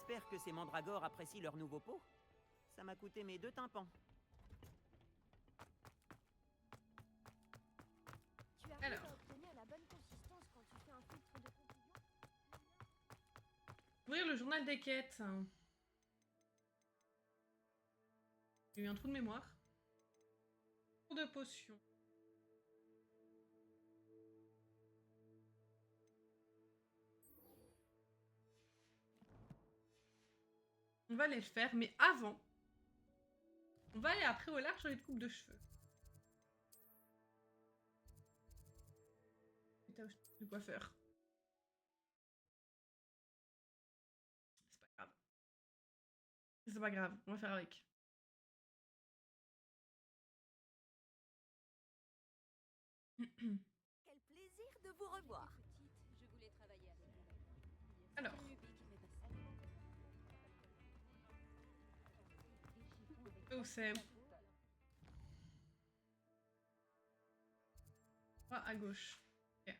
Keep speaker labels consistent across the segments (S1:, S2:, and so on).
S1: J'espère que ces mandragores apprécient leur nouveau pot. Ça m'a coûté mes 2 tympans.
S2: Tu arrives
S3: Alors.
S2: à obtenir la bonne consistance quand tu fais un filtre de confusion?
S3: Ouvrir le journal des quêtes. J'ai eu un trou de mémoire. Cours de potion. On va les faire, mais avant, on va aller après au large sur les coupes de cheveux. Putain, le coiffeur. C'est pas grave. C'est pas grave, on va faire avec.
S4: Quel plaisir de vous revoir.
S2: Je voulais travailler avec vous.
S3: Alors. Où c'est? À gauche. Ok.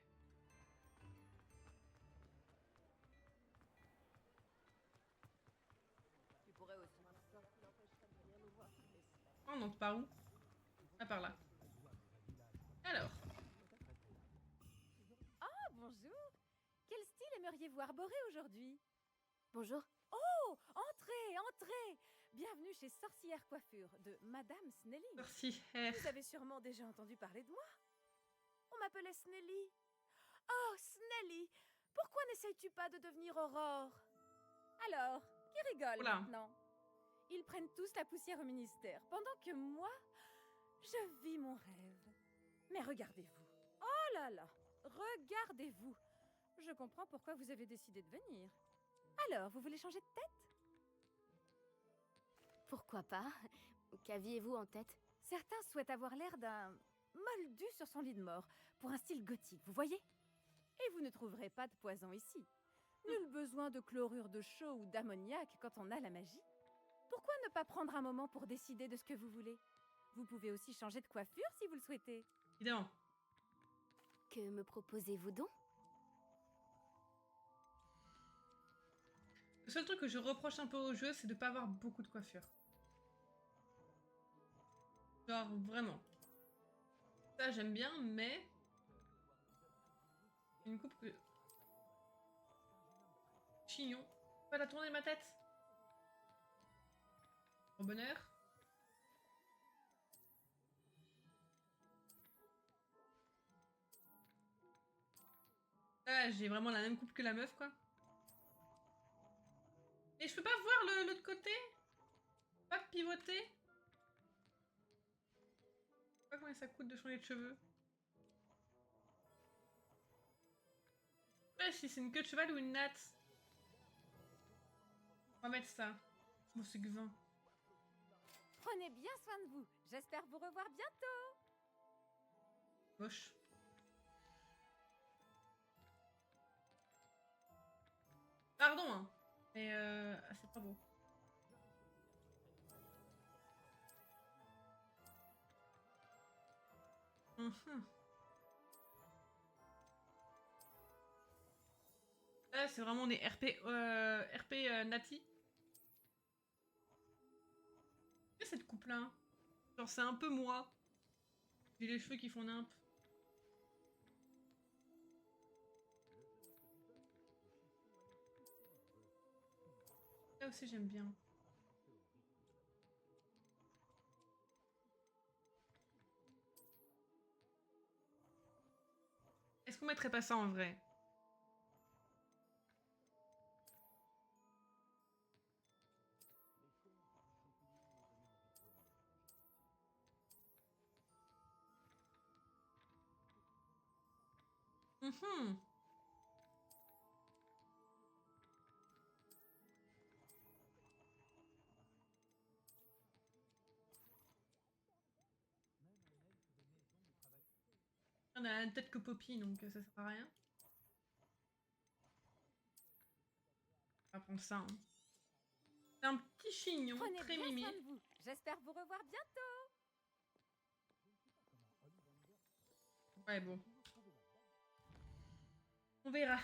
S4: Tu pourrais aussi.
S3: On monte par où? Ah, par là. Alors.
S5: Ah, bonjour. Quel style aimeriez-vous arborer aujourd'hui?
S2: Bonjour.
S5: Oh, entrez, entrez. Bienvenue chez Sorcière Coiffure de Madame Snelly.
S3: Merci. R.
S5: Vous avez sûrement déjà entendu parler de moi. On m'appelait Snelly. Oh, Snelly, pourquoi n'essayes-tu pas de devenir Aurore? Alors, qui rigole
S3: Oula.
S5: maintenant? Ils prennent tous la poussière au ministère, pendant que moi, je vis mon rêve. Mais regardez-vous. Oh là là, regardez-vous. Je comprends pourquoi vous avez décidé de venir. Alors, vous voulez changer de tête?
S2: Pourquoi pas? Qu'aviez-vous en tête?
S5: Certains souhaitent avoir l'air d'un moldu sur son lit de mort, pour un style gothique, vous voyez? Et vous ne trouverez pas de poison ici. Nul besoin de chlorure de chaux ou d'ammoniac quand on a la magie. Pourquoi ne pas prendre un moment pour décider de ce que vous voulez? Vous pouvez aussi changer de coiffure si vous le souhaitez.
S3: Évidemment.
S2: Que me proposez-vous donc?
S3: Le seul truc que je reproche un peu au jeu, c'est de pas avoir beaucoup de coiffure. Genre, vraiment. Ça, j'aime bien, mais... Une coupe que... Chignon. Pas la tourner ma tête. Au bonheur. Là, j'ai vraiment la même coupe que la meuf, quoi. Et je peux pas voir l'autre côté? Pas pivoter? Je sais pas combien ça coûte de changer de cheveux. Ouais, si c'est une queue de cheval ou une natte. On va mettre ça. Bon, c'est que 20.
S5: Prenez bien soin de vous. J'espère vous revoir bientôt.
S3: Moche. Pardon, hein. Mais c'est pas beau. Mhm. Là, c'est vraiment des RP Nati. Qu'est-ce que cette coupe-là? Genre, c'est un peu moi. J'ai les cheveux qui font nimp. Là aussi, j'aime bien. Est-ce qu'on mettrait pas ça en vrai? Mhm. On a la même tête que Poppy, donc ça sert à rien. On va prendre ça. Hein. C'est un petit chignon,
S5: Prenez
S3: très
S5: bien
S3: mimi.
S5: soin de vous. J'espère vous revoir bientôt.
S3: Ouais, bon. On verra.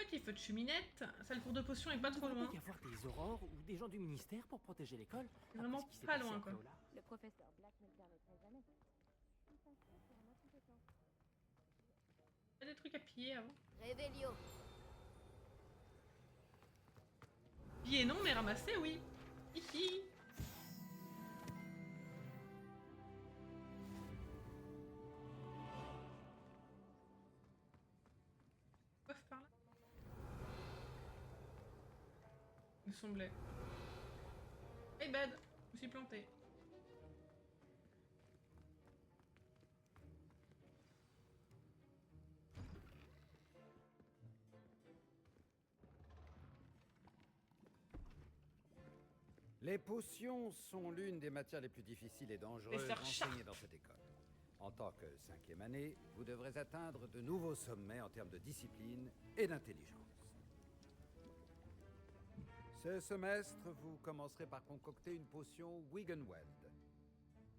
S3: petit feu de cheminette. Salle pour 2 potions est pas trop
S6: Il
S3: loin.
S6: peut y avoir des aurores ou des gens du ministère pour protéger l'école. après
S3: Vraiment
S6: ce qui s'est
S3: pas
S6: passé
S3: loin,
S6: à
S3: quoi.
S6: Préolard.
S2: Le professeur Black ne le permettrait jamais.
S3: Il y a des trucs à piller avant.
S2: Révélio.
S3: Piller non, mais ramasser oui. Hihi. Coiffe par là. Il me semblait. Hey bad, je me suis planté.
S7: Les potions sont l'une des matières les plus difficiles et dangereuses
S3: sœurs Sharp.
S7: enseignées dans cette école. En tant que 5e année, vous devrez atteindre de nouveaux sommets en termes de discipline et d'intelligence. Ce semestre, vous commencerez par concocter une potion Wiggenweld.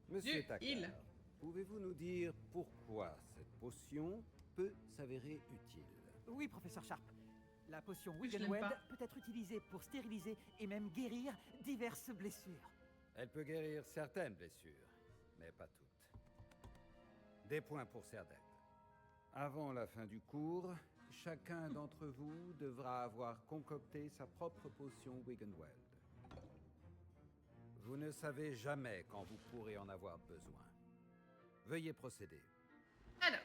S7: Monsieur
S3: Du
S7: Tucker,
S3: heal.
S7: pouvez-vous nous dire pourquoi cette potion peut s'avérer utile?
S6: Oui, professeur Sharp. La potion
S3: Je l'aime
S6: Wiggenweld
S3: pas.
S6: peut être utilisée pour stériliser et même guérir diverses blessures.
S7: Elle peut guérir certaines blessures, mais pas toutes. Des points pour Serdaigle. Avant la fin du cours, chacun d'entre vous devra avoir concocté sa propre potion Wiggenweld. Vous ne savez jamais quand vous pourrez en avoir besoin. Veuillez procéder.
S3: Alors.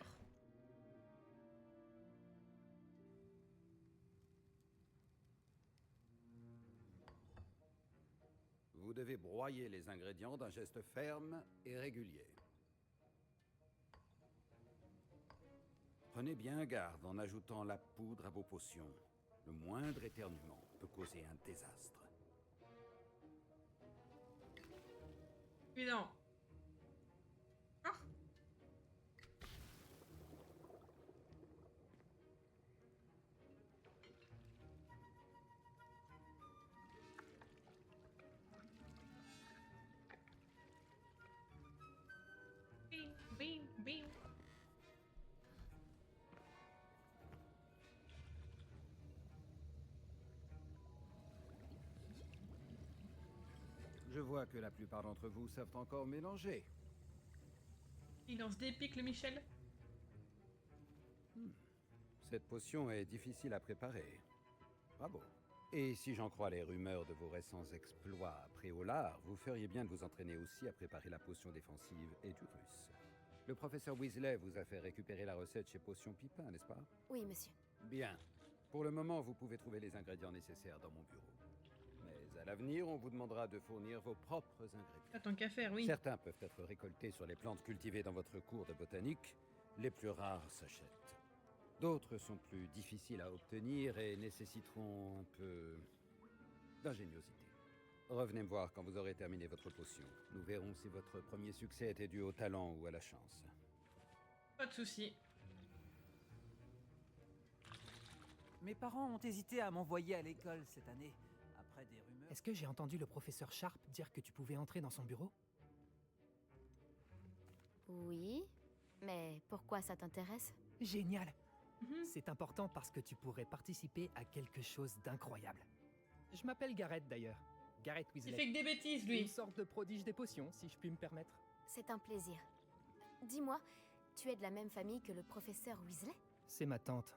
S7: Vous devez broyer les ingrédients d'un geste ferme et régulier. Prenez bien garde en ajoutant la poudre à vos potions. Le moindre éternuement peut causer un désastre.
S3: Évidemment. Ah. Bing, bing, bing.
S7: Je vois que la plupart d'entre vous savent encore mélanger.
S3: Il lance des pics, le Michel.
S7: Cette potion est difficile à préparer. Bravo. Et si j'en crois les rumeurs de vos récents exploits à Préolard, vous feriez bien de vous entraîner aussi à préparer la potion défensive et du russe. Le professeur Weasley vous a fait récupérer la recette chez Potion Pipin, n'est-ce pas?
S2: Oui, monsieur.
S7: Bien. Pour le moment, vous pouvez trouver les ingrédients nécessaires dans mon bureau. Mais à l'avenir, on vous demandera de fournir vos propres ingrédients.
S3: Pas tant qu'à faire, oui.
S7: Certains peuvent être récoltés sur les plantes cultivées dans votre cours de botanique. Les plus rares s'achètent. D'autres sont plus difficiles à obtenir et nécessiteront un peu d'ingéniosité. Revenez me voir quand vous aurez terminé votre potion. Nous verrons si votre premier succès était dû au talent ou à la chance.
S3: Pas de soucis.
S6: Mes parents ont hésité à m'envoyer à l'école cette année, après des rumeurs.
S8: Est-ce que j'ai entendu le professeur Sharp dire que tu pouvais entrer dans son bureau?
S2: Oui, mais pourquoi ça t'intéresse?
S8: Génial!
S3: Mhm.
S8: C'est important parce que tu pourrais participer à quelque chose d'incroyable. Je m'appelle Garrett d'ailleurs. Garrett
S3: Il
S8: Weasley.
S3: fait que des bêtises,
S8: Une
S3: lui.
S8: sorte de prodige des potions, si je puis me permettre.
S2: C'est un plaisir. Dis-moi, tu es de la même famille que le professeur Weasley?
S8: C'est ma tante.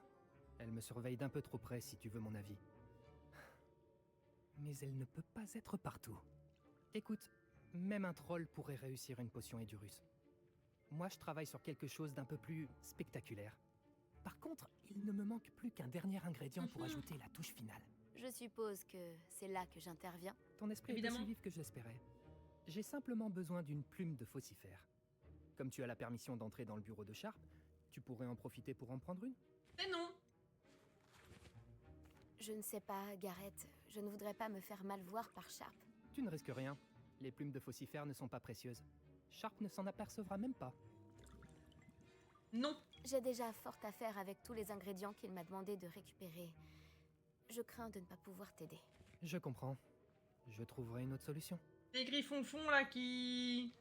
S8: Elle me surveille d'un peu trop près, si tu veux mon avis. Mais elle ne peut pas être partout. Écoute, même un troll pourrait réussir une potion Edurus. Moi, je travaille sur quelque chose d'un peu plus spectaculaire. Par contre, il ne me manque plus qu'un dernier ingrédient pour ajouter la touche finale.
S2: Je suppose que c'est là que j'interviens.
S8: Ton esprit est
S3: Évidemment.
S8: aussi vif que je l'espérais. J'ai simplement besoin d'une plume de faucifère. Comme tu as la permission d'entrer dans le bureau de Sharp, tu pourrais en profiter pour en prendre une?
S3: Mais non.
S2: Je ne sais pas, Garrett. Je ne voudrais pas me faire mal voir par Sharp.
S8: Tu ne risques rien. Les plumes de faucifère ne sont pas précieuses. Sharp ne s'en apercevra même pas.
S3: Non.
S2: J'ai déjà fort à faire avec tous les ingrédients qu'il m'a demandé de récupérer. Je crains de ne pas pouvoir t'aider.
S8: Je comprends. Je trouverai une autre solution.
S3: Les griffons fond là qui.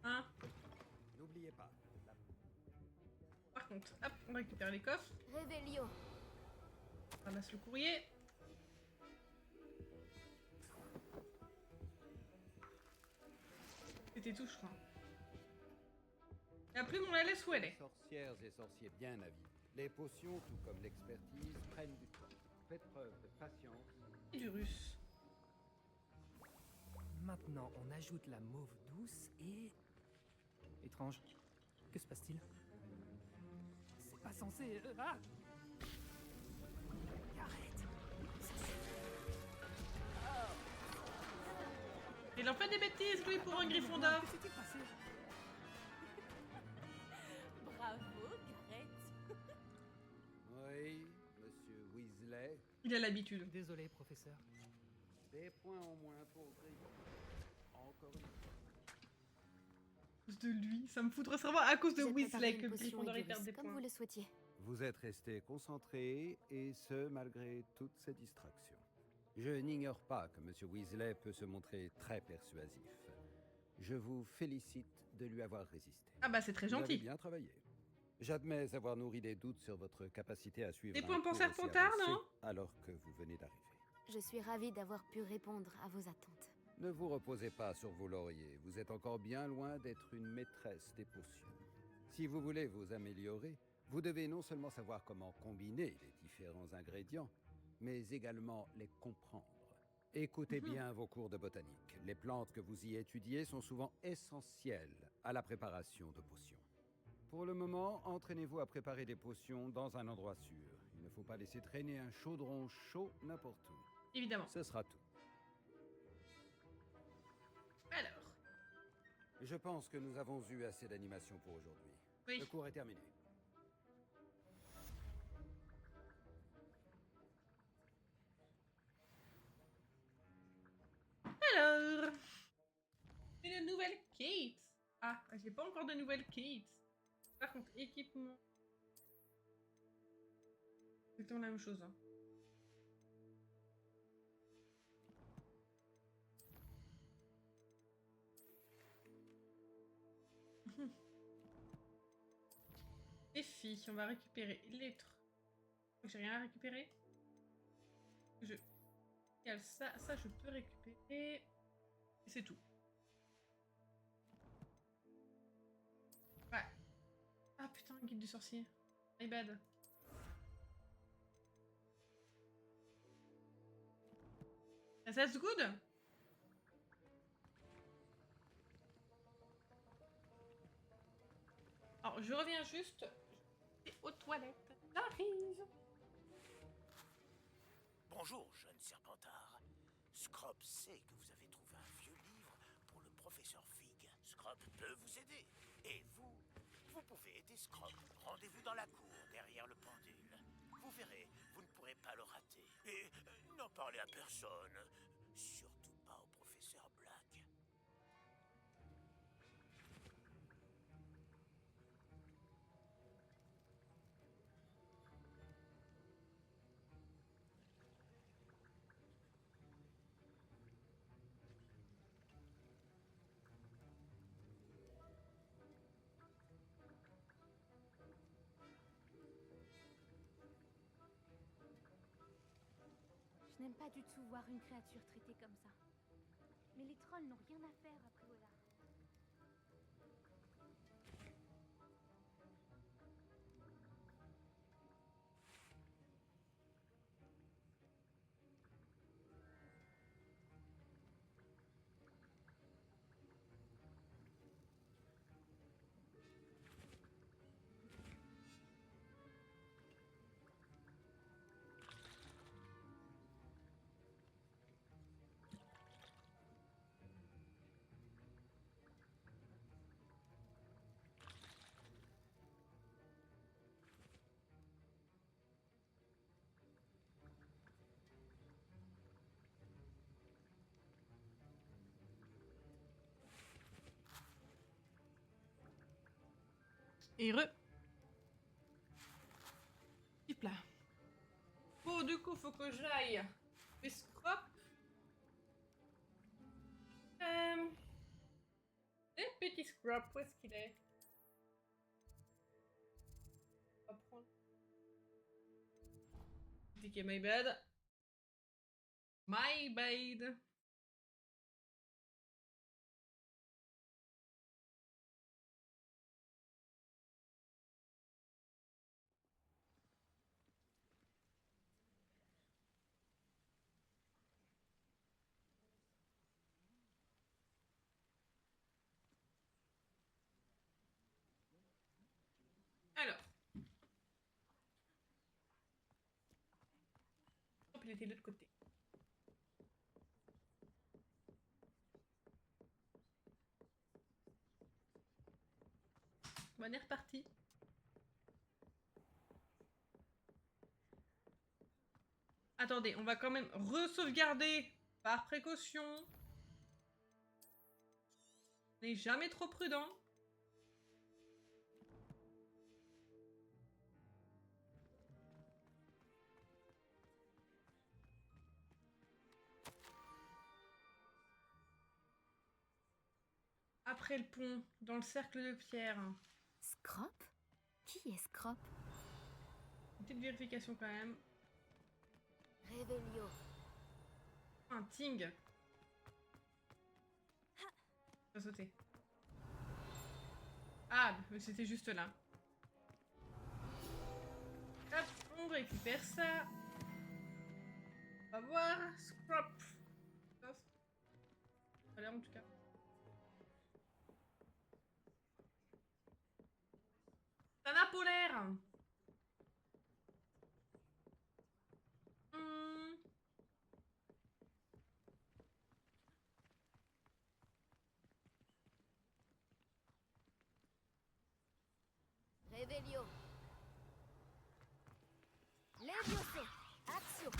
S3: Hein?
S7: N'oubliez pas,
S3: Par contre, hop, on récupère les coffres.
S2: Révélio.
S3: On ramasse le courrier. C'était tout, je crois. La plume, on la laisse où elle est.
S7: Sorcières et sorciers bien avis. Les potions, tout comme l'expertise, prennent du temps. Faites preuve de patience.
S3: Et du russe.
S8: Maintenant, on ajoute la mauve douce et... Étrange. Que se passe-t-il? C'est pas censé... Ah! Arrête!
S3: Il en fait des bêtises, lui, pour un griffon d'or.
S8: Que s'est-il passé?
S4: Bravo, Gareth.
S7: Oui, monsieur Weasley.
S3: Il a l'habitude.
S8: Désolé, professeur.
S7: Des points en moins pour Gryffondor. Encore une fois.
S3: À cause de lui. Ça me foutrait vraiment à cause de
S2: J'ai préparé
S3: Weasley
S2: une
S3: que
S2: potion
S3: Gryffondor il
S2: Edurus,
S3: perd des
S2: comme
S3: points.
S2: vous le souhaitiez.
S7: Vous êtes resté concentré, et ce, malgré toutes ces distractions. Je n'ignore pas que monsieur Weasley peut se montrer très persuasif. Je vous félicite de lui avoir résisté.
S3: Ah bah c'est très
S7: Vous avez
S3: gentil.
S7: bien travaillé. J'admets avoir nourri des doutes sur votre capacité à suivre
S3: Des
S7: un
S3: points pour
S7: cours aussi
S3: Serpentard,
S7: avancé,
S3: non?
S7: alors que vous venez d'arriver.
S2: Je suis ravie d'avoir pu répondre à vos attentes.
S7: Ne vous reposez pas sur vos lauriers. Vous êtes encore bien loin d'être une maîtresse des potions. Si vous voulez vous améliorer, vous devez non seulement savoir comment combiner les différents ingrédients, mais également les comprendre. Écoutez bien vos cours de botanique. Les plantes que vous y étudiez sont souvent essentielles à la préparation de potions. Pour le moment, entraînez-vous à préparer des potions dans un endroit sûr. Il ne faut pas laisser traîner un chaudron chaud n'importe où.
S3: Évidemment.
S7: Ce sera tout.
S3: Alors.
S7: Je pense que nous avons eu assez d'animation pour aujourd'hui.
S3: Oui.
S7: Le cours est terminé.
S3: Alors. Une nouvelle Kate. Ah, j'ai pas encore de nouvelle Kate. Par contre, équipement. C'est exactement la même chose. Hein. Les filles, on va récupérer les trucs. J'ai rien à récupérer. Ça je peux récupérer. Et c'est tout. Ouais. Ah putain, guide du sorcier. My bad. That's good. Alors, je reviens juste aux toilettes. J'arrive.
S9: Bonjour, jeune Serpentard. Scrop sait que vous avez trouvé un vieux livre pour le professeur Fig. Scrop peut vous aider. Et vous pouvez aider Scrop. Rendez-vous dans la cour, derrière le pendule. Vous verrez, vous ne pourrez pas le rater. Et n'en parlez à personne. Surtout pas au professeur Black.
S10: Je n'aime pas du tout voir une créature traitée comme ça. Mais les trolls n'ont rien à faire à Priola.
S3: Et Hop là. Bon, du coup, faut que j'aille. Les Scrop. Les petits Scrop, où est-ce qu'il est? On va prendre cliqué, my bad. My bad. Alors. Hop, il était de l'autre côté. On est reparti. Attendez, on va quand même re-sauvegarder par précaution. On n'est jamais trop prudent. Après le pont, dans le cercle de pierre.
S2: Scrop? Qui est Scrop?
S3: Une petite vérification quand même.
S2: Revelio.
S3: Un ting. On va sauter. Ah, mais c'était juste là. Hop, on récupère ça. On va voir. Scrop. Off. Ça a l'air en tout cas. Sana polaire.
S2: Revelio. Levioso. Axio.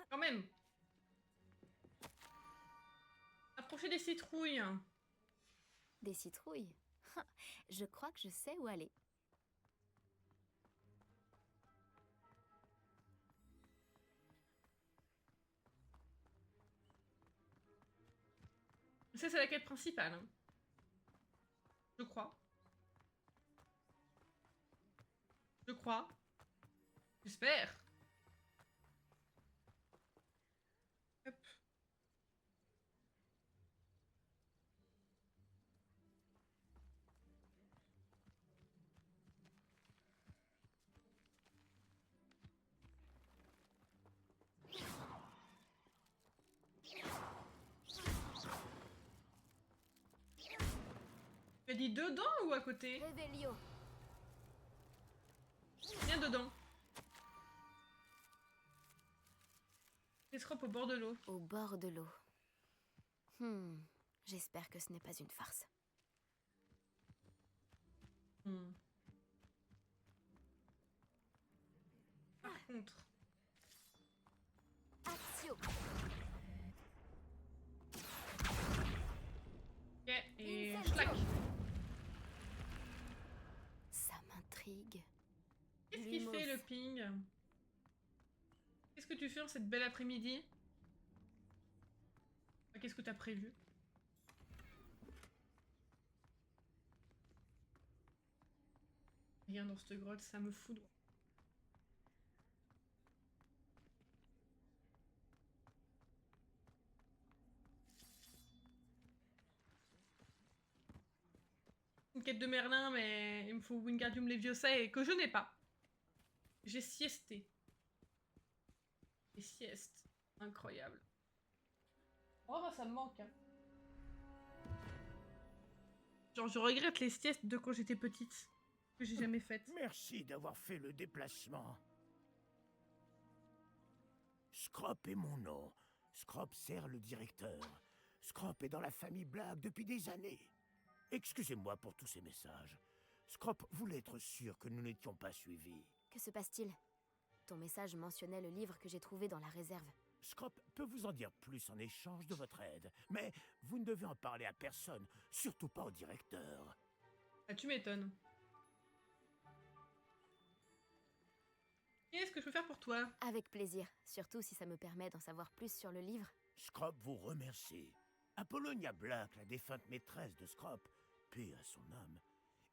S3: Quand même. Approchez des citrouilles.
S2: Des citrouilles. Je crois que je sais où aller.
S3: Ça, c'est la quête principale. Hein. Je crois. Je crois. J'espère. Hop. Tu as dit dedans ou à côté?
S2: Revelio.
S3: Bien dedans. Escrope au bord de l'eau.
S2: Au bord de l'eau. J'espère que ce n'est pas une farce.
S3: Par contre.
S2: Axio.
S3: Ok, et schlack.
S2: Ça m'intrigue.
S3: Qu'est-ce qu'il fait le ping? Qu'est-ce que tu fais en cette belle après-midi? Qu'est-ce que t'as prévu? Rien dans cette grotte, ça me foudre. Une quête de Merlin, mais il me faut Wingardium Leviosa et que je n'ai pas. J'ai siesté. Les siestes. Incroyable. Oh, bah, ça me manque. Hein. Genre, je regrette les siestes de quand j'étais petite. Que j'ai jamais faites.
S9: Merci d'avoir fait le déplacement. Scrop est mon nom. Scrop sert le directeur. Scrop est dans la famille Blague depuis des années. Excusez-moi pour tous ces messages. Scrop voulait être sûr que nous n'étions pas suivis.
S2: Que se passe-t-il? Ton message mentionnait le livre que j'ai trouvé dans la réserve.
S9: Scrop peut vous en dire plus en échange de votre aide, mais vous ne devez en parler à personne, surtout pas au directeur.
S3: Ah, tu m'étonnes. Qu'est-ce que je peux faire pour toi?
S2: Avec plaisir, surtout si ça me permet d'en savoir plus sur le livre.
S9: Scrop vous remercie. Apollonia Black, la défunte maîtresse de Scrop, paix à son âme,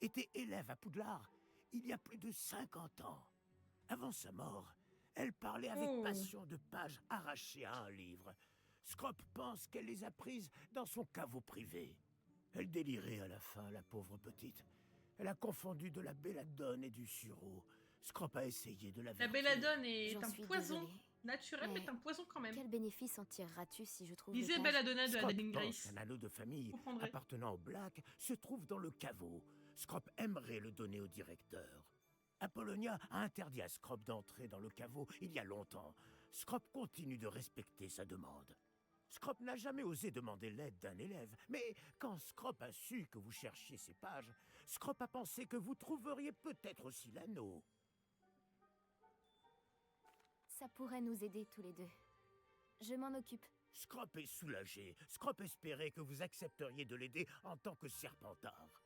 S9: était élève à Poudlard il y a plus de 50 ans. Avant sa mort, elle parlait avec passion de pages arrachées à un livre. Scrop pense qu'elle les a prises dans son caveau privé. Elle délirait à la fin, la pauvre petite. Elle a confondu de la belladone et du sureau. Scrop a essayé de la
S3: La
S9: vertir.
S3: belladone est
S2: J'en
S3: un
S2: suis
S3: poison
S2: désolée.
S3: naturel, mais
S2: Mais
S3: un poison quand même.
S2: Quel bénéfice en tireras-tu si je trouve
S3: Lisez
S2: les pages
S3: Belladonna de
S9: Scrop
S3: Adeline
S9: pense
S3: Grace.
S9: qu'un anneau de famille
S3: Vous comprendrez.
S9: appartenant au Black se trouve dans le caveau. Scrop aimerait le donner au directeur. Apollonia a interdit à Scrop d'entrer dans le caveau il y a longtemps. Scrop continue de respecter sa demande. Scrop n'a jamais osé demander l'aide d'un élève, mais quand Scrop a su que vous cherchiez ces pages, Scrop a pensé que vous trouveriez peut-être aussi l'anneau.
S2: Ça pourrait nous aider tous les deux. Je m'en occupe.
S9: Scrop est soulagé. Scrop espérait que vous accepteriez de l'aider en tant que serpentard.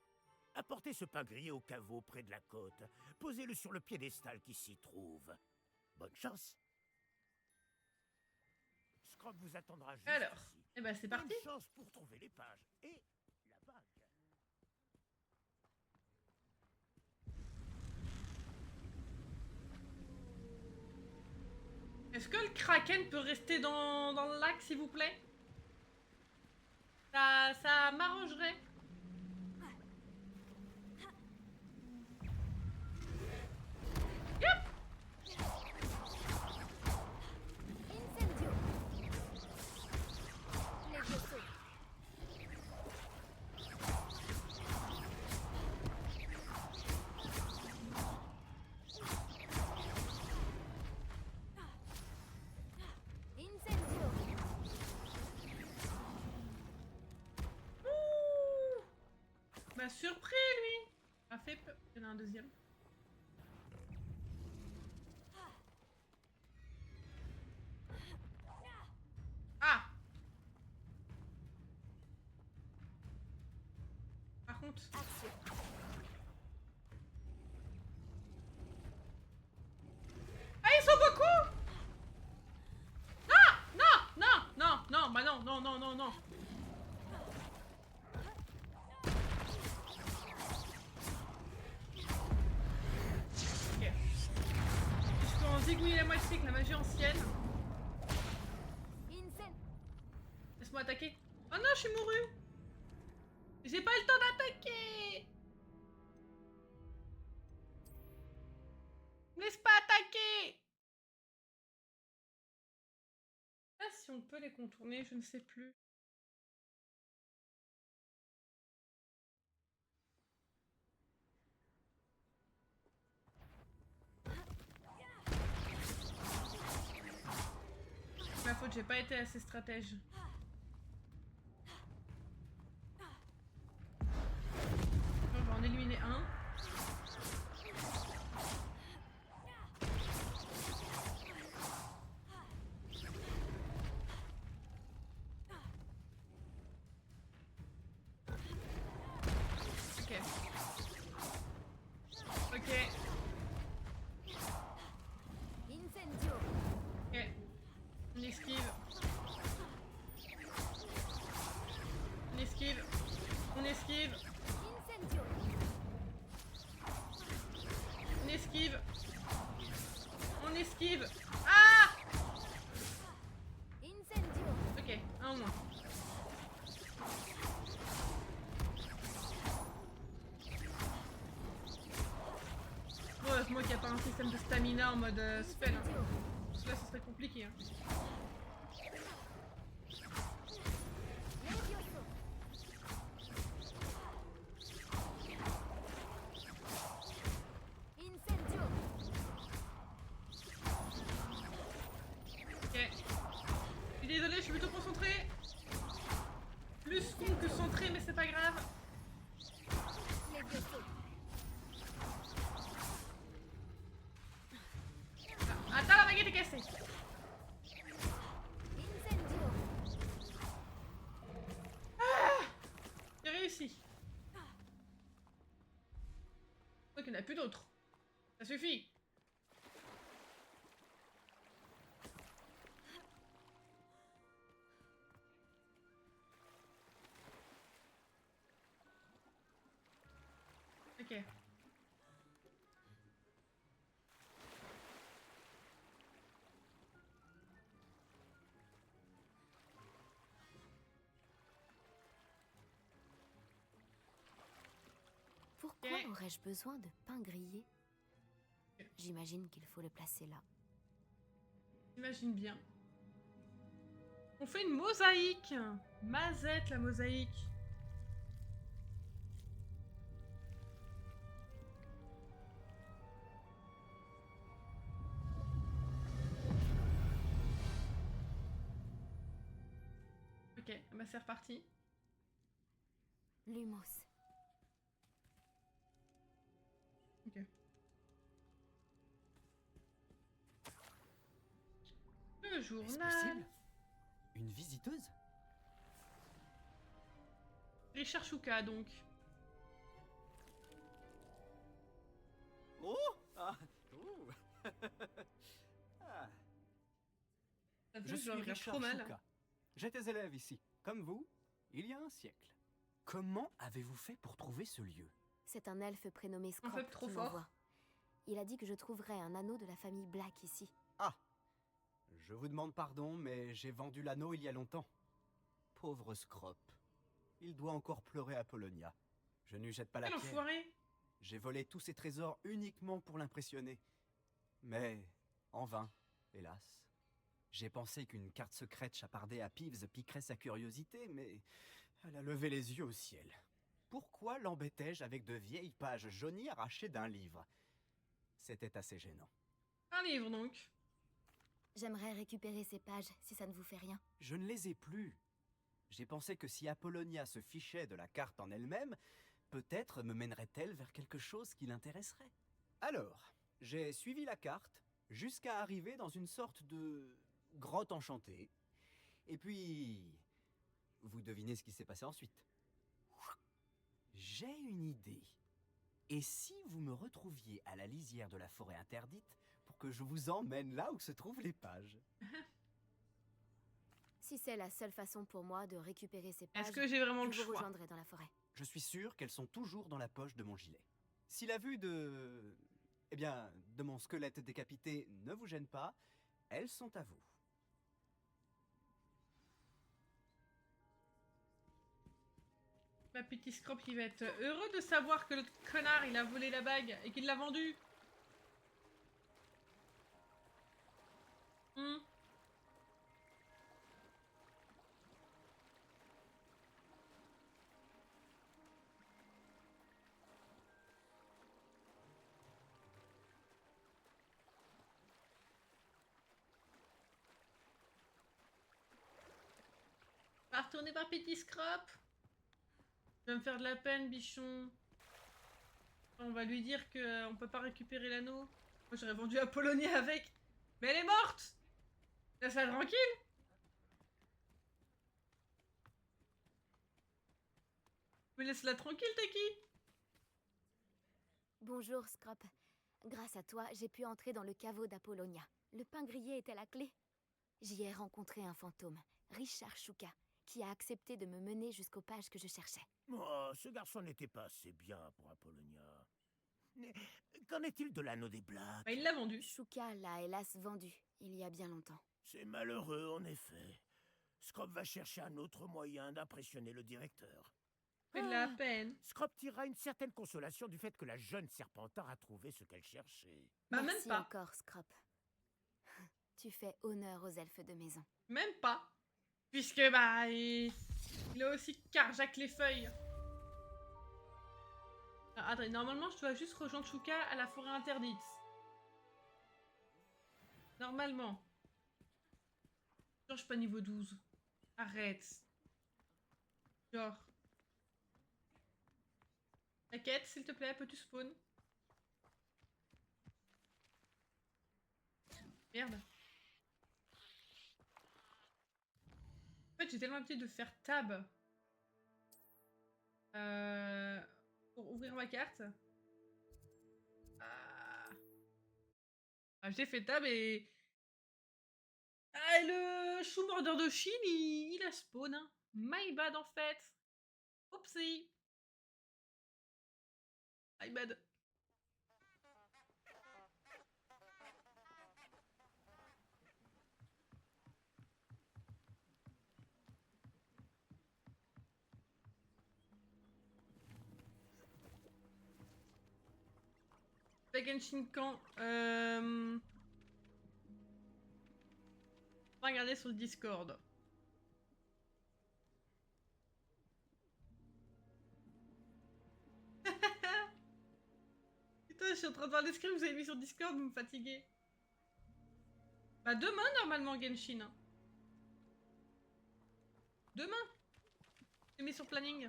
S9: Apportez ce pain grillé au caveau près de la côte. Posez-le sur le piédestal qui s'y trouve. Bonne chance. Scrop vous attendra juste
S3: Alors,
S9: ici.
S3: eh ben c'est parti.
S9: Bonne chance pour trouver les pages et la bague.
S3: Est-ce que le kraken peut rester dans le lac, s'il vous plaît? Ça m'arrangerait.
S2: Incendio. Levioso. Incendio.
S3: Bah surpris lui. A fait peur. Il y en a un deuxième. Ah. Par contre.
S2: Action.
S3: Ah, ils sont beaucoup! Non! Non! Non! Non! Non! Bah non! Non! Non! Non! Non! Ok. Je peux en zigouiller la moitié avec la magie ancienne.
S2: Incen.
S3: Laisse-moi attaquer. Oh non, je suis mouru! J'ai pas eu le temps d'attaquer! Laisse pas attaquer! Ah, si on peut les contourner, je ne sais plus. C'est ma faute, j'ai pas été assez stratège. On va en éliminer un. Ok. Ok.
S2: Incendio.
S3: Ok. On esquive. On esquive. On esquive.
S2: Incendio.
S3: On esquive. On esquive. Ah!
S2: Incendio.
S3: Ok, un au moins. Bon, heureusement qu'il n'y a pas un système de stamina en mode spell. Hein.
S2: Incendio.
S3: Parce que là, ce serait compliqué. Hein.
S2: Levioso. Incendio.
S3: Ok. Je suis désolée, je suis plutôt concentrée. Plus con que centré, mais c'est pas grave.
S2: Levioso.
S3: Attends, la baguette est cassée.
S2: Incendio.
S3: J'ai réussi. Donc il n'y en a plus d'autres. Ça suffit. Ok.
S2: Pourquoi
S3: Ok.
S2: aurais-je besoin de pain grillé? J'imagine qu'il faut le placer là.
S3: Imagine bien. On fait une mosaïque. Mazette la mosaïque. Ok, bah c'est reparti.
S2: Lumos.
S3: Ok. Le
S11: Est-ce
S3: journal.
S11: possible? Une visiteuse?
S3: Richard Chouka, donc.
S11: Oh! Ah! Ouh. Ah.
S3: T'as vu,
S11: Je
S3: je
S11: suis
S3: regarde
S11: Richard
S3: trop mal.
S11: Chouka. J'étais élève ici, comme vous, il y a un siècle. Comment avez-vous fait pour trouver ce lieu?
S2: C'est un elfe prénommé Scrop
S3: fait, trop
S2: qui
S3: fort.
S2: m'envoie. Il a dit que je trouverais un anneau de la famille Black ici.
S11: Ah! Je vous demande pardon, mais j'ai vendu l'anneau il y a longtemps. Pauvre Scrop. Il doit encore pleurer Apollonia. Je ne lui jette pas la
S3: Quel
S11: pierre.
S3: enfoiré!
S11: J'ai volé tous ses trésors uniquement pour l'impressionner. Mais en vain, hélas. J'ai pensé qu'une carte secrète chapardée à Peeves piquerait sa curiosité, mais elle a levé les yeux au ciel. Pourquoi l'embêtais-je avec de vieilles pages jaunies arrachées d'un livre? C'était assez gênant.
S3: Un livre, donc.
S2: J'aimerais récupérer ces pages, si ça ne vous fait rien.
S11: Je ne les ai plus. J'ai pensé que si Apollonia se fichait de la carte en elle-même, peut-être me mènerait-elle vers quelque chose qui l'intéresserait. Alors, j'ai suivi la carte jusqu'à arriver dans une sorte de grotte enchantée. Et puis, vous devinez ce qui s'est passé ensuite. J'ai une idée. Et si vous me retrouviez à la lisière de la forêt interdite pour que je vous emmène là où se trouvent les pages?
S2: Si c'est la seule façon pour moi de récupérer ces pages,
S3: Est-ce que j'ai vraiment le
S2: je vous
S3: choix?
S2: rejoindrai dans la forêt.
S11: Je suis sûr qu'elles sont toujours dans la poche de mon gilet. Si la vue de... eh bien, de mon squelette décapité ne vous gêne pas, elles sont à vous.
S3: Ma petite Scrop, il va être heureux de savoir que le connard, il a volé la bague et qu'il l'a vendue. Va retourner par Petit Scrop. Tu vas me faire de la peine, bichon. On va lui dire qu'on peut pas récupérer l'anneau. Moi j'aurais vendu Apollonia avec. Mais elle est morte! Laisse-la tranquille! Mais laisse-la tranquille, t'es qui?
S2: Bonjour, Scrop. Grâce à toi, j'ai pu entrer dans le caveau d'Apollonia. Le pain grillé était la clé. J'y ai rencontré un fantôme, Richard Chouka, qui a accepté de me mener jusqu'aux pages que je cherchais.
S9: Oh, ce garçon n'était pas assez bien pour Apollonia. Mais qu'en est-il de l'anneau des Blacks?
S3: Bah, il l'a vendu.
S2: Chouka l'a hélas vendu, il y a bien longtemps.
S9: C'est malheureux, en effet. Scrop va chercher un autre moyen d'impressionner le directeur.
S3: Fait de la peine.
S9: Scrop tirera une certaine consolation du fait que la jeune Serpentard a trouvé ce qu'elle cherchait.
S3: Bah,
S2: Merci
S3: même pas.
S2: encore, Scrop. Tu fais honneur aux elfes de maison.
S3: Même pas. Puisque, bah, il a aussi carjack les feuilles. Ah, attends, normalement, je dois juste rejoindre Chouka à la forêt interdite. Normalement. Genre, je suis pas niveau 12. Arrête. Genre. La quête, s'il te plaît, peux-tu spawn? Merde. En fait, j'ai tellement l'habitude de faire tab. Pour ouvrir ma carte. J'ai fait tab et... Ah, le chou mordeur de Chine, il a spawn. Hein. My bad, en fait. Oupsie. iPad. La Genshin quand on va regarder sur le Discord. Putain, je suis en train de voir les scripts que vous avez mis sur Discord, vous me fatiguez. Bah demain normalement Genshin. Demain. J'ai mis sur planning.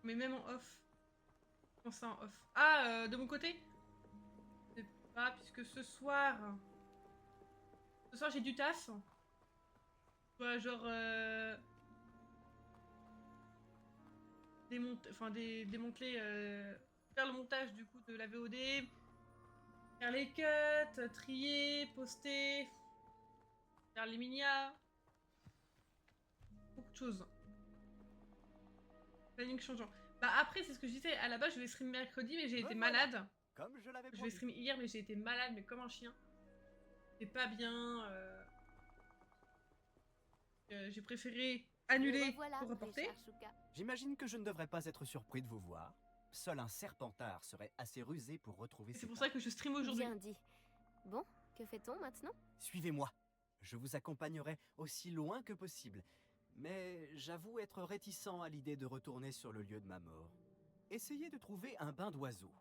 S3: Mais même en off. Comment ça en off? Ah, de mon côté? Je sais pas, puisque ce soir... Ce soir j'ai du taf. Ouais, genre... démonter... faire le montage du coup de la VOD. Faire les cuts, trier, poster. Faire les minia. Beaucoup de choses. Planning changeant. Bah après, c'est ce que je disais, à la base je vais stream mercredi mais j'ai été malade.
S11: Comme je l'avais
S3: Je vais
S11: promis.
S3: stream hier mais j'ai été malade mais comme un chien. C'est pas bien. J'ai préféré annuler
S2: Voilà,
S3: pour reporter.
S2: Richard Shuka.
S11: J'imagine que je ne devrais pas être surpris de vous voir. Seul un serpentard serait assez rusé pour retrouver
S3: C'est
S11: ses
S3: pour
S11: pas.
S3: ça que je stream aujourd'hui.
S2: Bien dit. Bon, que fait-on maintenant?
S11: Suivez-moi. Je vous accompagnerai aussi loin que possible. Mais j'avoue être réticent à l'idée de retourner sur le lieu de ma mort. Essayez de trouver un bain d'oiseau.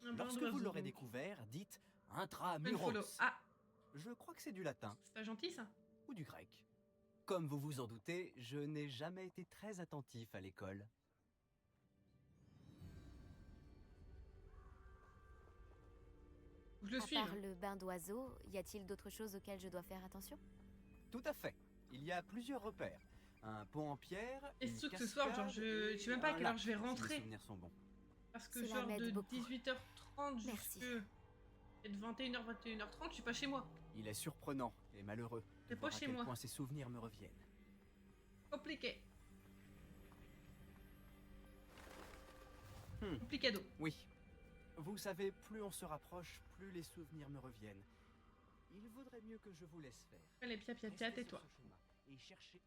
S3: Un bain
S11: Lorsque vous
S3: d'oiseau,
S11: l'aurez
S3: donc.
S11: découvert, dites
S3: Unfollow.
S11: intramuros.
S3: Ah,
S11: Je crois que c'est du latin
S3: c'est pas gentil ça?
S11: ou du grec. Comme vous vous en doutez, je n'ai jamais été très attentif à l'école.
S3: Faut que je le
S2: À
S3: suive.
S2: part le bain d'oiseau, y a-t-il d'autres choses auxquelles je dois faire attention?
S11: Tout à fait. Il y a plusieurs repères. Un pont en pierre,
S3: Et
S11: une
S3: surtout que ce soir, genre,
S11: cascade
S3: je
S11: et
S3: sais même pas à
S11: un
S3: quelle heure
S11: lac,
S3: je vais
S11: si mes
S3: rentrer.
S11: souvenirs sont bons.
S3: Parce que
S2: Cela
S3: genre de
S2: m'aide beaucoup.
S3: 18h30
S2: Merci.
S3: jusque... Et de 21h, 21h30, je suis pas chez moi.
S11: Il est surprenant et malheureux
S3: T'es
S11: de
S3: pas
S11: voir à
S3: chez
S11: quel
S3: moi.
S11: point ces souvenirs me reviennent.
S3: Compliqué.
S11: Hmm.
S3: Complicado.
S11: Oui. Vous savez, plus on se rapproche, plus les souvenirs me reviennent. Il vaudrait mieux que je vous laisse faire.
S3: Allez, pia, pia, pia,
S11: Restez sur
S3: tais-toi.
S11: ce chemin et cherchez.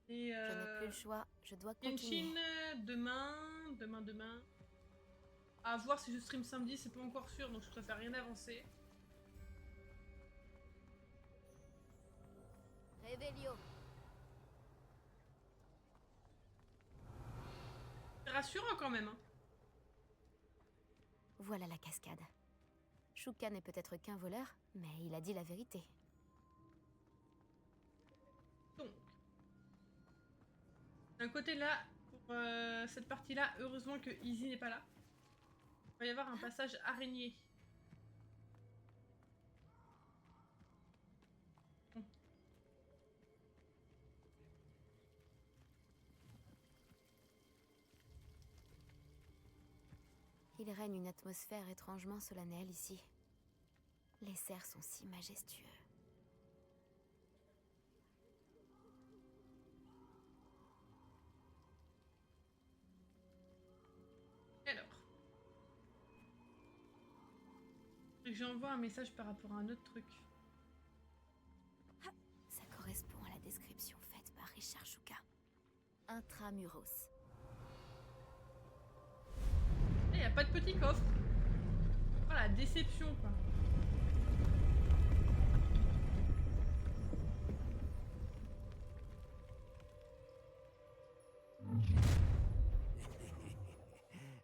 S3: Et
S2: Je n'ai plus le choix, je dois continuer.
S3: Genshin, demain. À voir si je stream samedi, c'est pas encore sûr, donc je préfère rien avancer.
S2: Réveillon.
S3: C'est rassurant quand même. Hein.
S2: Voilà la cascade. Shuka n'est peut-être qu'un voleur, mais il a dit la vérité.
S3: Donc, d'un côté là, pour cette partie-là, heureusement que Easy n'est pas là. Il va y avoir un passage araignée. Bon.
S2: Il règne une atmosphère étrangement solennelle ici. Les cerfs sont si majestueux.
S3: Alors. Faut que j'envoie un message par rapport à un autre truc.
S2: Ça correspond à la description faite par Richard Shuka. Intramuros.
S3: Il n'y a pas de petit coffre. Oh la déception quoi.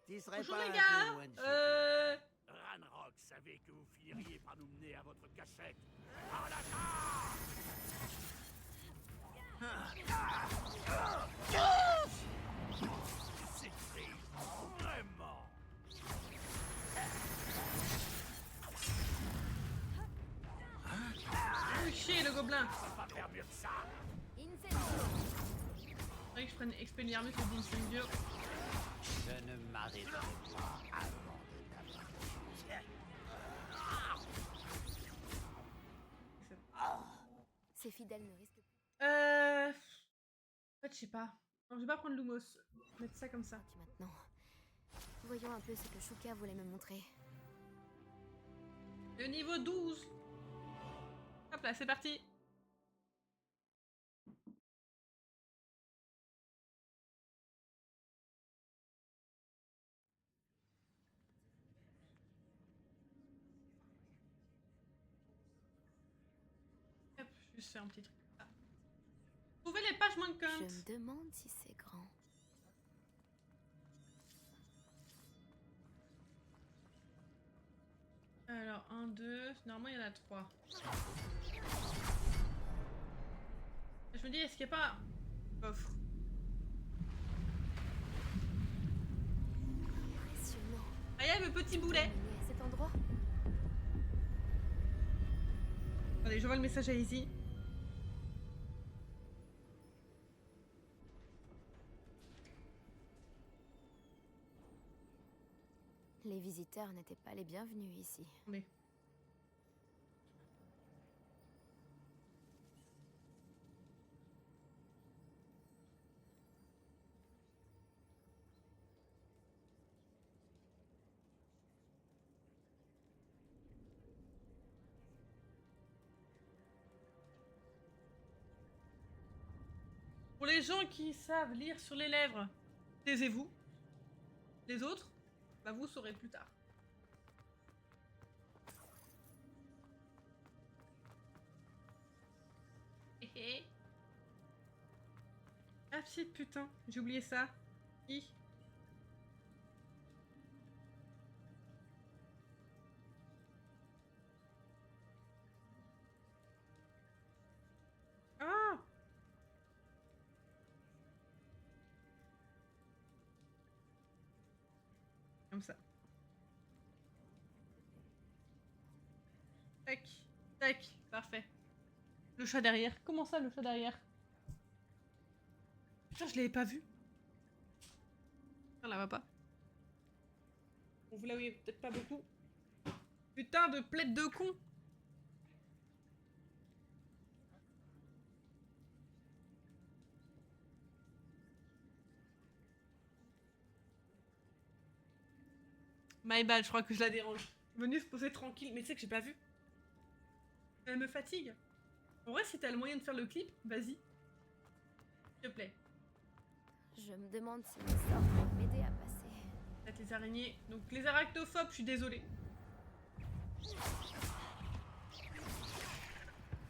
S9: Tu serais
S3: Bonjour
S9: pas
S3: les
S9: un peu
S3: gars.
S9: loin de chez toi?
S12: Ranrock savait que vous finiriez par nous mener à votre cachette. À l'attaque! C'est triste, vraiment.
S3: Oh chier le gobelin.
S12: On va pas faire mieux que ça.
S3: C'est vrai que je prenne Expelliarmus et Incendio.
S9: Je ne m'arrêterai pas avant de t'avoir.
S2: Ces fidèles ne risquent
S3: En fait, je sais pas. Non, je vais pas prendre Lumos. Je vais mettre ça comme ça.
S2: Maintenant, voyons un peu ce que Shuka voulait me montrer.
S3: Le niveau 12. Hop là, c'est parti. Hop, juste faire un petit truc. Ah. Trouvez les pages moins de
S2: Je
S3: compte.
S2: me demande si c'est grand.
S3: Alors, 1, 2. Normalement, il y en a 3. Je me dis, est-ce qu'il n'y a pas un coffre?
S2: Impressionnant.
S3: Ah, il y a le petit boulet.
S2: Mener à cet endroit.
S3: Allez, j'envoie le message à Izzy.
S2: Les visiteurs n'étaient pas les bienvenus ici.
S3: Mais... Pour les gens qui savent lire sur les lèvres, taisez-vous. Les autres, bah vous saurez plus tard. Hé hé. Ah shit, putain, j'ai oublié ça. Hi. Ah! Comme ça. Tac, tac, parfait. Le chat derrière. Comment ça, le chat derrière? Putain, je l'avais pas vu. On la voit pas. Bon, vous la voyez peut-être pas beaucoup. Putain de plaide de con. My bad, je crois que je la dérange. Venue se poser tranquille, mais tu sais que j'ai pas vu. Elle me fatigue. En vrai, si t'as le moyen de faire le clip, vas-y. S'il te plaît.
S2: Je me demande si mes sorts vont m'aider à passer.
S3: Peut-être les araignées. Donc les arachnophobes, je suis désolée.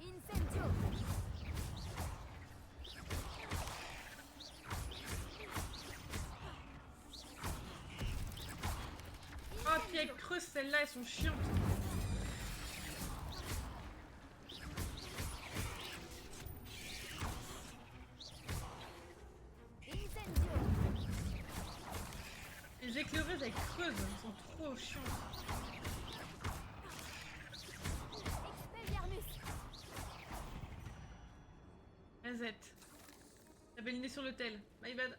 S2: Incendio.
S3: Oh, puis elles creusent celles-là, elles sont chiantes. Les éclaireuses, elles creusent, elles sont trop chiantes. Azette. J'avais le nez sur le tel. My bad. De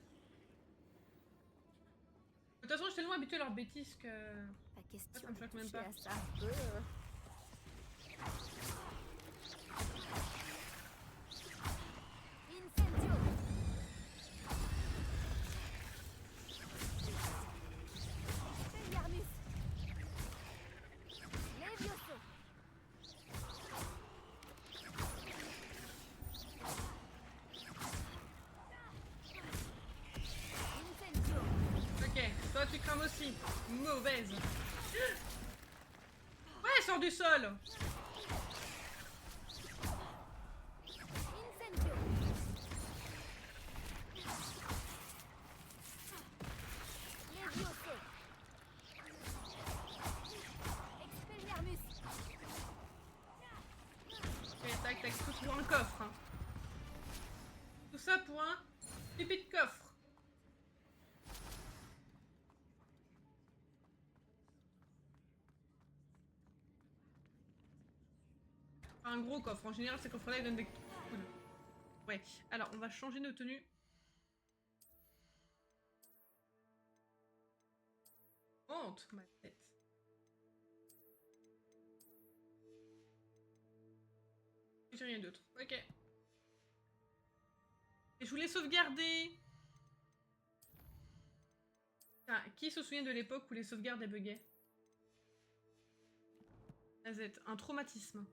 S3: toute façon, je suis tellement habituée à leurs bêtises que...
S2: Pas question
S3: ça me choque
S2: de
S3: même
S2: toucher
S3: pas.
S2: à ça. Incendio. Expelliarmus. Levioso. Incendio.
S3: Ok, toi tu crames aussi. Mauvaise. Ouais, sors du sol.
S2: Incendio. Levioso. Expelliarmus.
S3: Ok, tac, tac, tout pour un coffre. Hein. Tout ça pour un pipi de coffre. Un gros coffre. En général, ces coffres-là, ils donnent des coups de... Ouais. Alors, on va changer nos tenues. Honte, ma tête. J'ai rien d'autre. Ok. Et je voulais sauvegarder. Ah, qui se souvient de l'époque où les sauvegardes débuggaient? AZ, un traumatisme.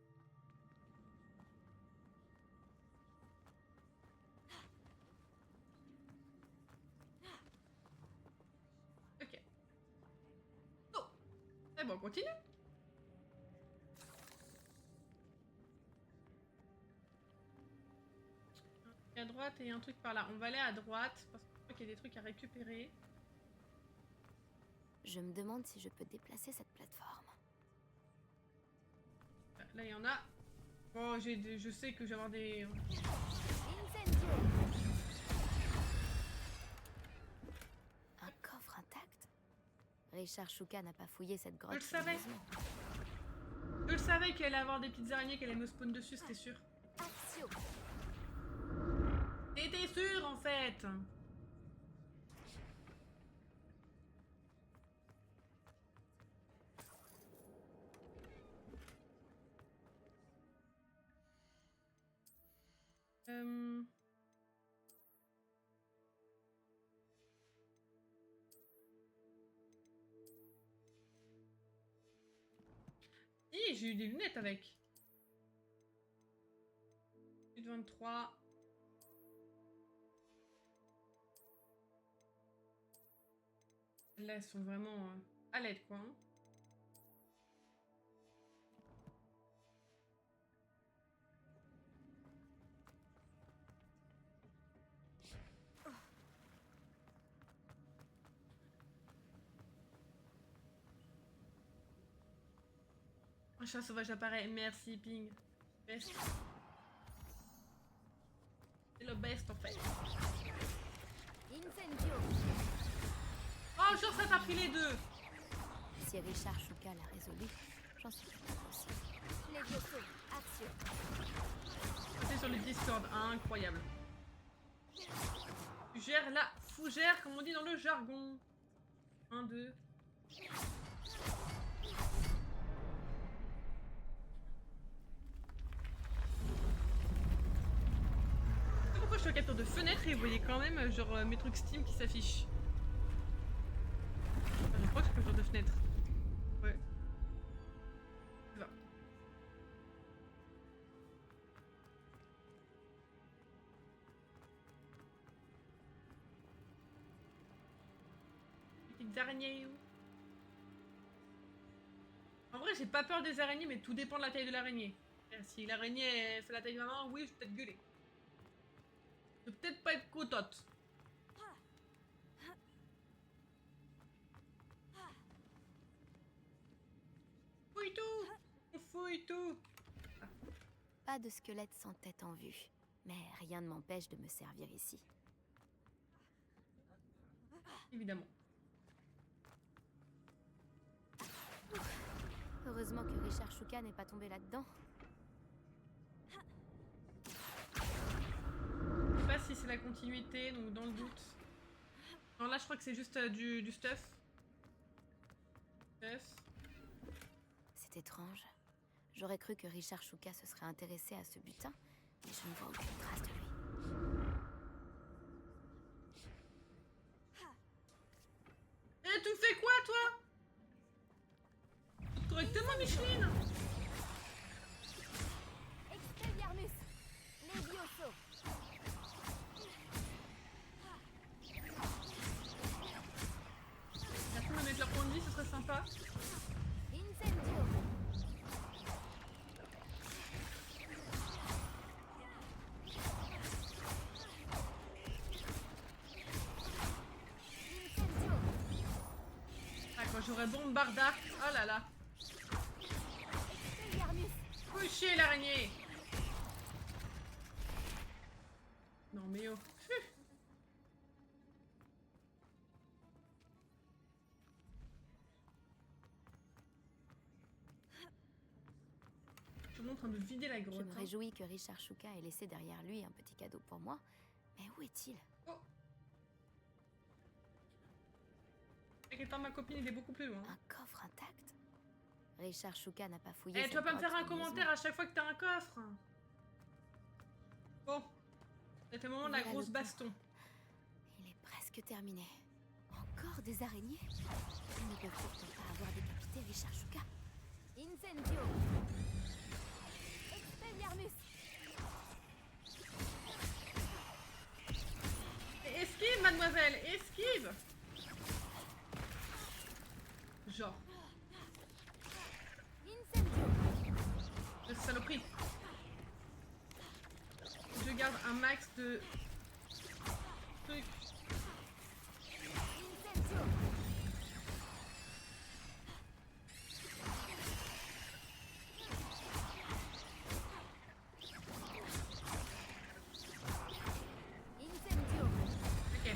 S3: Ok. Oh. Eh bon, on continue. À droite et un truc par là. On va aller à droite parce que je crois qu'il y a des trucs à récupérer.
S2: Je me demande si je peux déplacer cette plateforme.
S3: Là, il y en a. Oh, je sais que je vais avoir des...
S2: Un coffre intact? Richard Shuka n'a pas fouillé cette grotte.
S3: Je le savais.
S2: sérieusement.
S3: Je le savais qu'il allait avoir des petites araignées qui allaient me spawn dessus, c'était sûr.
S2: Axio.
S3: T'étais sûr en fait. Si, j'ai eu des lunettes avec. 23. Là, elles sont vraiment à l'aide, quoi. Hein. Un chat sauvage apparaît. Merci, Ping. Best. C'est le best, en fait.
S2: Incendio.
S3: Oh, genre, ça t'a pris les deux.
S2: Si Richard Shuka l'a résolu, j'en suis peut-être aussi. Les Bioso, action.
S3: C'est sur le Discord, incroyable. Tu gères la fougère, comme on dit dans le jargon. 1, 2. Pourquoi je suis au capteur de fenêtre et vous voyez quand même genre mes trucs Steam qui s'affichent. Enfin, je crois que c'est capteur de fenêtre. Ouais. Ça va. Petites araignées. En vrai, j'ai pas peur des araignées, mais tout dépend de la taille de l'araignée. Si l'araignée fait la taille de ma main, oui, je vais peut-être gueuler. Je vais peut-être pas être cotote. Fouille tout! On fouille tout!
S2: Pas de squelette sans tête en vue, mais rien ne m'empêche de me servir ici.
S3: Évidemment.
S2: Heureusement que Richard Shuka n'est pas tombé là-dedans.
S3: Je sais pas si c'est la continuité, donc dans le doute. Non, là je crois que c'est juste du stuff.
S2: C'est étrange. J'aurais cru que Richard Shuka se serait intéressé à ce butin, mais je ne vois aucune trace de lui.
S3: Eh, tu fais quoi, toi? Correctement, Micheline?
S2: Expelliarmus, Levioso.
S3: La fin de mettre leur point de vie, ce serait sympa.
S2: Incendio.
S3: Ah, quand j'aurais bombarda. Oh là là. Couchez l'araignée. Non mais oh. Je suis en train de vider la grotte.
S2: Je me réjouis que Richard Shuka ait laissé derrière lui un petit cadeau pour moi, mais où est-il?
S3: Oh. T'inquiète pas, ma copine, il est beaucoup plus loin.
S2: Un coffre intact? Richard Shuka n'a pas fouillé.
S3: Eh, tu vas pas me faire un commentaire à chaque fois que t'as un coffre. Bon. C'était le moment de la grosse baston.
S2: Il est presque terminé. Encore des araignées? Ils ne peuvent pourtant pas avoir décapité Richard Shuka. Incendio! Expelliarmus!
S3: Esquive, mademoiselle, esquive! Genre. De saloperie. Je garde un max de trucs. Ok.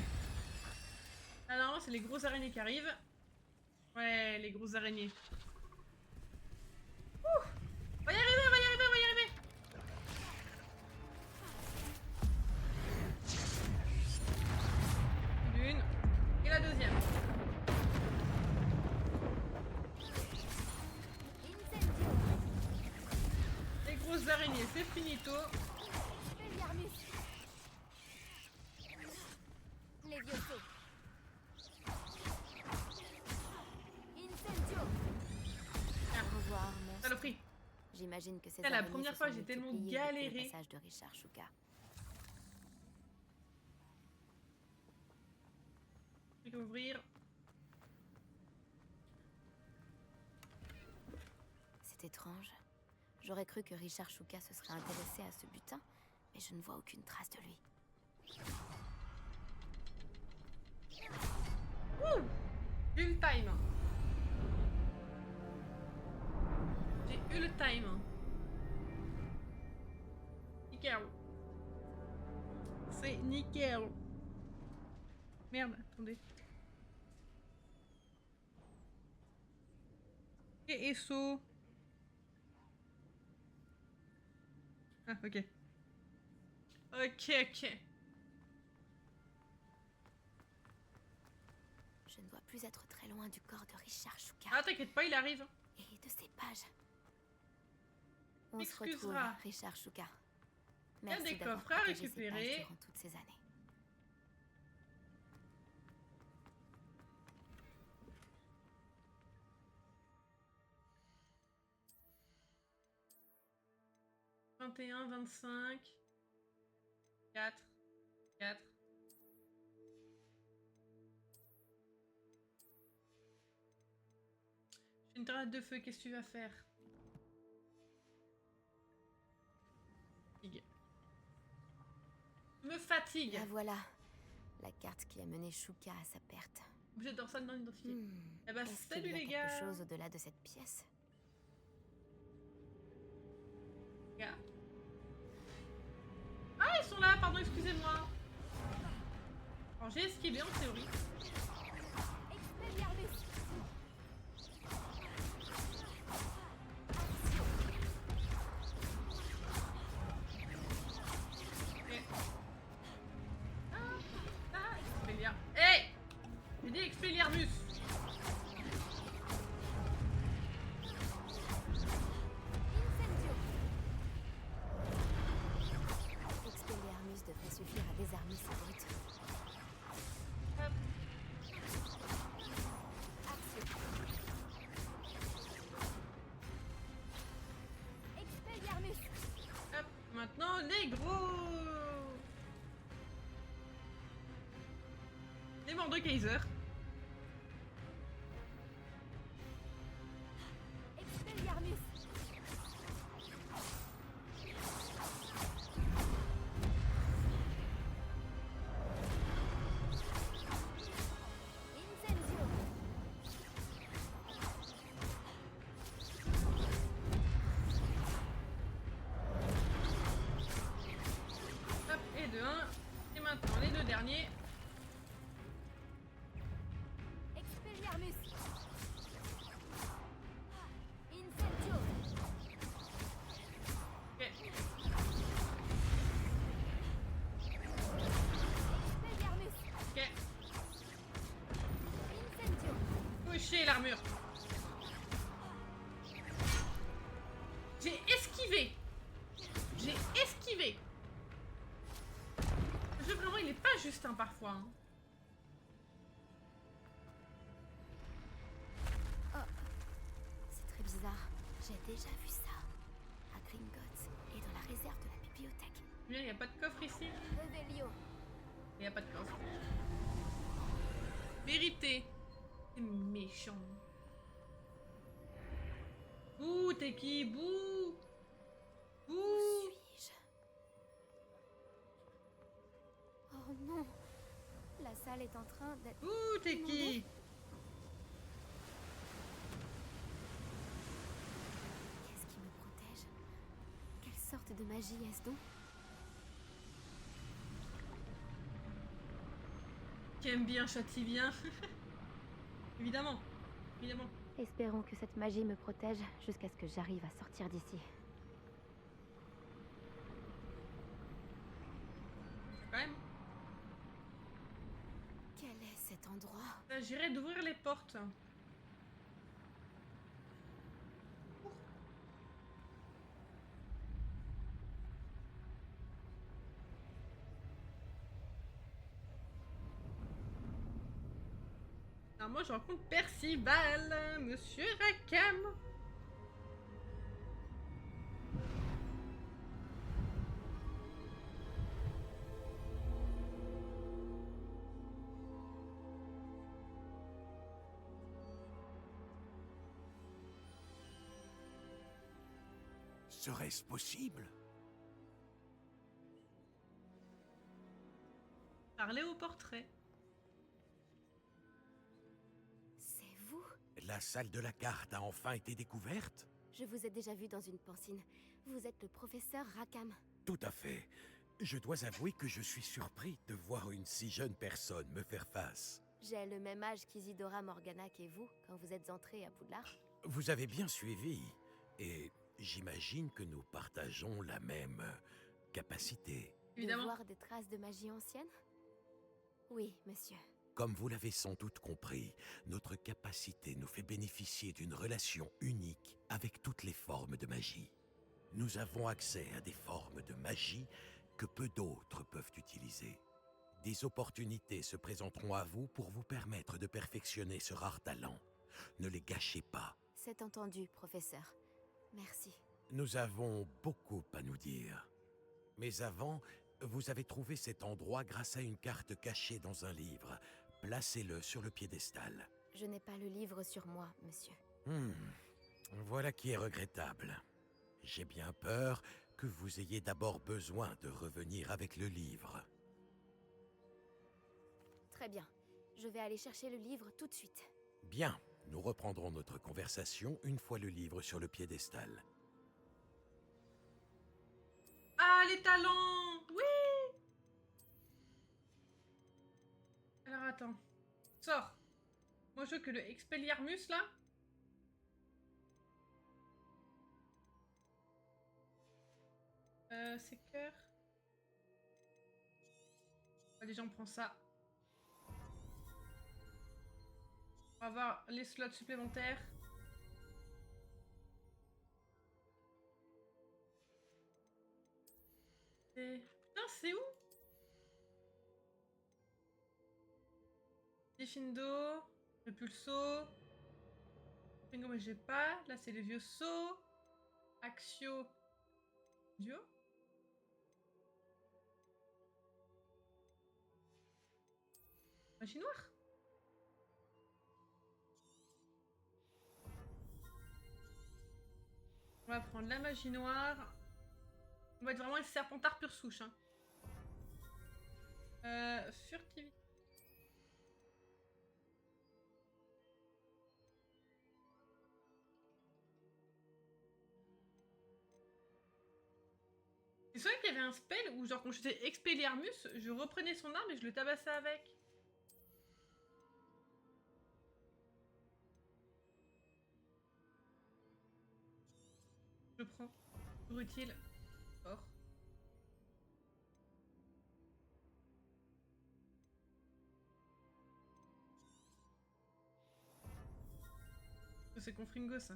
S3: Alors, c'est les grosses araignées qui arrivent. Ouais, les grosses araignées. Ouh, on va y arriver, on va y arriver, on va y arriver. L'une et la deuxième. Les grosses araignées, c'est finito.
S2: Levioso. Au revoir, monstre.
S3: Saloperie.
S2: J'imagine que c'est
S3: La première fois, j'ai tellement galéré.
S2: le passage de Richard Shuka.
S3: Je vais ouvrir.
S2: C'est étrange. J'aurais cru que Richard Shuka se serait intéressé à ce butin, mais je ne vois aucune trace de lui.
S3: Ouh, j'ai eu le time. J'ai eu le time. Nickel. C'est nickel. Merde, attendez. Et ESO. Ah, ok. Ok.
S2: Je ne dois plus être très loin du corps de Richard Shuka.
S3: Ah, t'inquiète pas, il arrive.
S2: Et de ses pages. On se
S3: Excusera.
S2: retrouve, Richard Shuka.
S3: Il y a
S2: Merci
S3: des
S2: d'avoir
S3: coffres à
S2: protégé ces pages
S3: récupérer.
S2: durant toutes ces années. «
S3: 21, 25... 4... 4... J'ai une grenade de feu, qu'est-ce que tu vas faire? Fatigue. Je me fatigue.
S2: La voilà. La carte qui a mené Shuka à sa perte.
S3: Objet dorsal non identifié. Eh bah,
S2: Est-ce
S3: salut
S2: qu'il y a
S3: les
S2: quelque
S3: gars.
S2: chose au-delà de cette pièce?
S3: Gars. Ah, ils sont là, pardon, excusez-moi. Alors, j'ai esquivé en théorie. Hey! J'ai dit Expelliarmus!
S2: Expelliarmus devrait suffire à désarmer ces brutes.
S3: Hop.
S2: Expelliarmus!
S3: Hop, maintenant les gros! Les morts de Kaiser.
S2: Expelliarmus! Incendio!
S3: Hop, et de 1. Et maintenant les deux derniers.
S2: Expelliarmus! Incendio!
S3: Ok.
S2: Expelliarmus!
S3: Ok.
S2: Incendio!
S3: Touché l'armure. J'ai esquivé. J'ai esquivé. Le jeu vraiment il est pas juste hein, parfois. Hein.
S2: déjà vu ça. À Gringotts et dans la réserve de la bibliothèque.
S3: Bien, il n'y a pas de coffre ici.
S2: Revelio.
S3: Il n'y a pas de coffre. Vérité. C'est méchant. Bouh, t'es qui? Bouh.
S2: Où
S3: Bouh.
S2: suis-je? Oh non. La salle est en train d'être...
S3: Bouh, t'es qui?
S2: Qu'est-ce qui me protège? Quelle sorte de magie est-ce donc?
S3: Qui aime bien châtie bien. Évidemment. Évidemment.
S2: Espérons que cette magie me protège jusqu'à ce que j'arrive à sortir d'ici.
S3: Quand même.
S2: Quel est cet endroit?
S3: Il s'agirait d'ouvrir les portes. Alors moi je rencontre Percival, Monsieur Rackham.
S12: Serait-ce possible?
S3: Parler au portrait.
S2: C'est vous?
S12: La salle de la carte a enfin été découverte?
S2: Je vous ai déjà vu dans une pancine. Vous êtes le professeur Rackham.
S12: Tout à fait. Je dois avouer que je suis surpris de voir une si jeune personne me faire face.
S2: J'ai le même âge qu'Isidora Morganac et vous quand vous êtes entrés à Poudlard.
S12: Vous avez bien suivi, et j'imagine que nous partageons la même capacité.
S3: Évidemment.
S2: De voir des traces de magie ancienne? Oui, monsieur.
S12: Comme vous l'avez sans doute compris, notre capacité nous fait bénéficier d'une relation unique avec toutes les formes de magie. Nous avons accès à des formes de magie que peu d'autres peuvent utiliser. Des opportunités se présenteront à vous pour vous permettre de perfectionner ce rare talent. Ne les gâchez pas.
S2: C'est entendu, professeur. Merci.
S12: Nous avons beaucoup à nous dire. Mais avant, vous avez trouvé cet endroit grâce à une carte cachée dans un livre. Placez-le sur le piédestal.
S2: Je n'ai pas le livre sur moi, monsieur.
S12: Voilà qui est regrettable. J'ai bien peur que vous ayez d'abord besoin de revenir avec le livre.
S2: Très bien. Je vais aller chercher le livre tout de suite.
S12: Bien, nous reprendrons notre conversation une fois le livre sur le piédestal.
S3: Ah, les talents! Oui! Alors attends. Sors. Moi je veux que le Expelliarmus là. C'est cœur. Allez, j'en prends ça. On va avoir les slots supplémentaires. Putain, c'est où? Diffindo, le pulso. Ringo, mais j'ai pas. Là, c'est les vieux sauts. Axio. Duo. Magie noire. On va prendre la magie noire. On va être vraiment une serpentard pure souche. Hein. Furtivité. C'est vrai qu'il y avait un spell où, genre, quand j'étais Expelliarmus, je reprenais son arme et je le tabassais avec. Je prends. Toujours utile. Fort. C'est Confringo, ça.